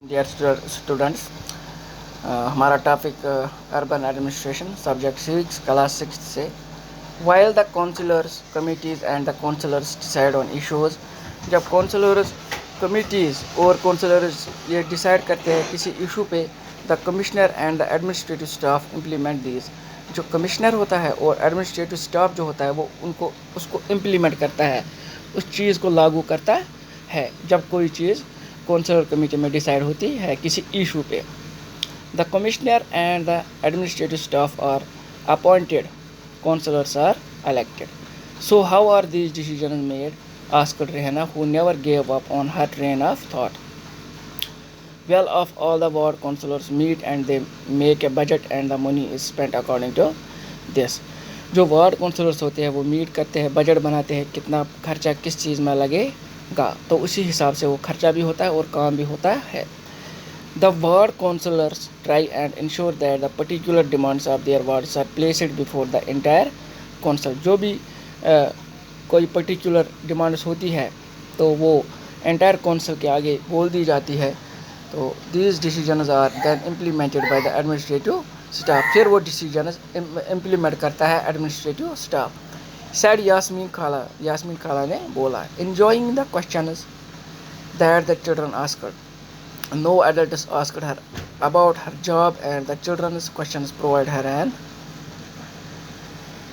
Dear students, हमारा topic urban administration subject 6 class 6 से while the councillors committees and the councillors decide on issues. जब councillors committees और councillors ये decide करते हैं किसी इशू पे, the commissioner and the administrative staff implement these. जो कमिश्नर होता है और एडमिनिस्ट्रेटिव स्टाफ जो होता है वो उसको इम्प्लीमेंट करता है, उस चीज़ को लागू करता है जब कोई चीज़ काउंसिलर कमेटी में डिसाइड होती है किसी इशू पे। The commissioner and the administrative staff are appointed, councillors are elected. So how are these decisions made? Asked Rehana, who never gave up on her train of thought. Well, of all the ward councillors meet and they make a budget and the money is spent according to this. जो ward counsellors होते हैं वो meet करते हैं, budget बनाते हैं, कितना खर्चा किस चीज़ में लगेगा, तो उसी हिसाब से वो खर्चा भी होता है और काम भी होता है। The ward councillors try and ensure that the particular demands of their wards are placed before the entire council. जो भी कोई पर्टिकुलर डिमांड्स होती है तो वो एंटायर काउंसिल के आगे बोल दी जाती है। तो these decisions are then implemented by the administrative staff. फिर वो डिसीजंस इम्प्लीमेंट करता है एडमिनिस्ट्रेटिव स्टाफ। सैड यास्मीन खाला ने बोला, enjoying the questions that the children asked. No adults asked her about her job and the children's questions provide her an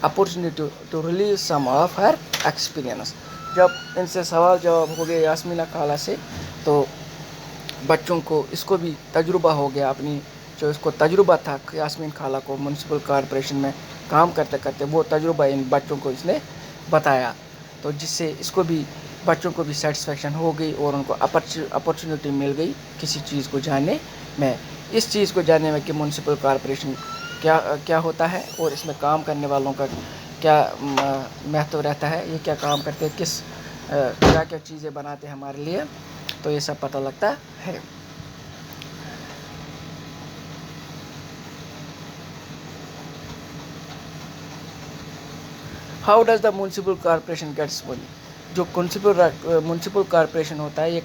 opportunity to release some of her experience. जब इनसे सवाल जवाब हो गए यास्मीना खाला से, तो बच्चों को इसको भी तजुर्बा हो गया, अपनी जो इसको तजुर्बा था यास्मीन खाला को म्यूनसिपल कॉरपोरेशन में काम करते करते, वो तजुर्बा इन बच्चों को इसने बताया, तो जिससे इसको भी बच्चों को भी सेटिस्फेक्शन हो गई और उनको अपॉर्चुनिटी मिल गई किसी चीज़ को जानने में, इस चीज़ को जानने में कि म्यूनसिपल कॉरपोरेशन क्या होता है और इसमें काम करने वालों का क्या महत्व रहता है, ये क्या काम करते हैं, क्या क्या चीज़ें बनाते हैं हमारे लिए, तो ये सब पता लगता है। How does the municipal corporation gets money. जो म्यूनसिपल कॉरपोरेशन होता है ये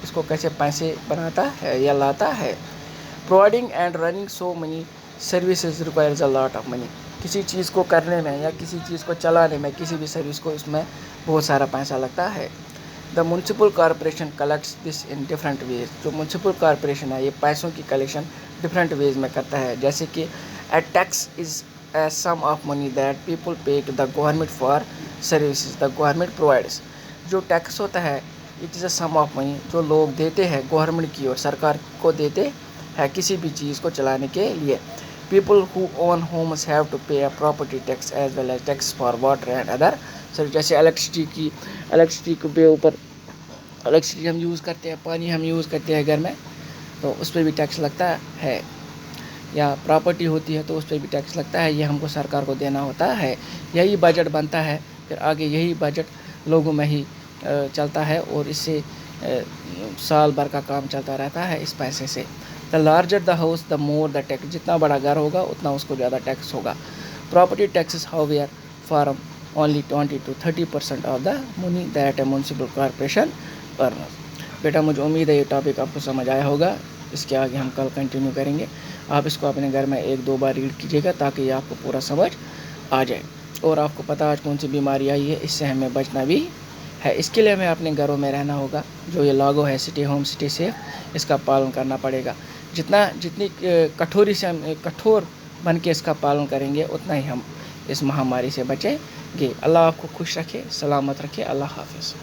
इसको कैसे पैसे बनाता है या लाता है। Providing and running so money services requires a lot of money. किसी चीज़ को करने में या किसी चीज़ को चलाने में, किसी भी सर्विस को, इसमें बहुत सारा पैसा लगता है। The municipal corporation collects this in different ways. जो म्यूनसिपल कॉरपोरेशन है ये पैसों की कलेक्शन डिफरेंट वेज में करता है, जैसे कि a tax is a sum of money that people pay to the government for services the government provides. जो टैक्स होता है it is a sum of money जो लोग देते हैं गवर्नमेंट की और सरकार को देते हैं किसी भी चीज़ को चलाने के लिए। People who own homes have to pay a property tax as well as tax for water and other service. जैसे इलेक्ट्रिसिटी के ऊपर इलेक्ट्रिसिटी हम यूज़ करते हैं, पानी हम यूज़ करते हैं घर में, तो उस पर भी टैक्स लगता है, या प्रॉपर्टी होती है तो उस पर भी टैक्स लगता है, ये हमको सरकार को देना होता है। यही बजट बनता है, फिर आगे यही बजट लोगों में ही चलता है और इससे साल भर का काम चलता रहता है इस पैसे से। The larger the house the more the tax. जितना बड़ा घर होगा उतना उसको ज़्यादा टैक्स होगा। Property taxes however form only 20 to 30% of the money that A municipal corporation earns. बेटा मुझे उम्मीद है ये टॉपिक आपको समझ आया होगा, इसके आगे हम कल कंटिन्यू करेंगे। आप इसको अपने घर में 1-2 बार रीड कीजिएगा ताकि आपको पूरा समझ आ जाए और आपको पता आज कौन सी बीमारी आई है, इससे हमें बचना भी है। इसके लिए हमें अपने घरों में रहना होगा। जो ये लागू है सिटी होम सिटी सेफ, इसका पालन करना पड़ेगा। जितनी कठोर बन के इसका पालन करेंगे उतना ही हम इस महामारी से बचेंगे। अल्लाह आपको खुश रखे, सलामत रखे। अल्लाह हाफिज़।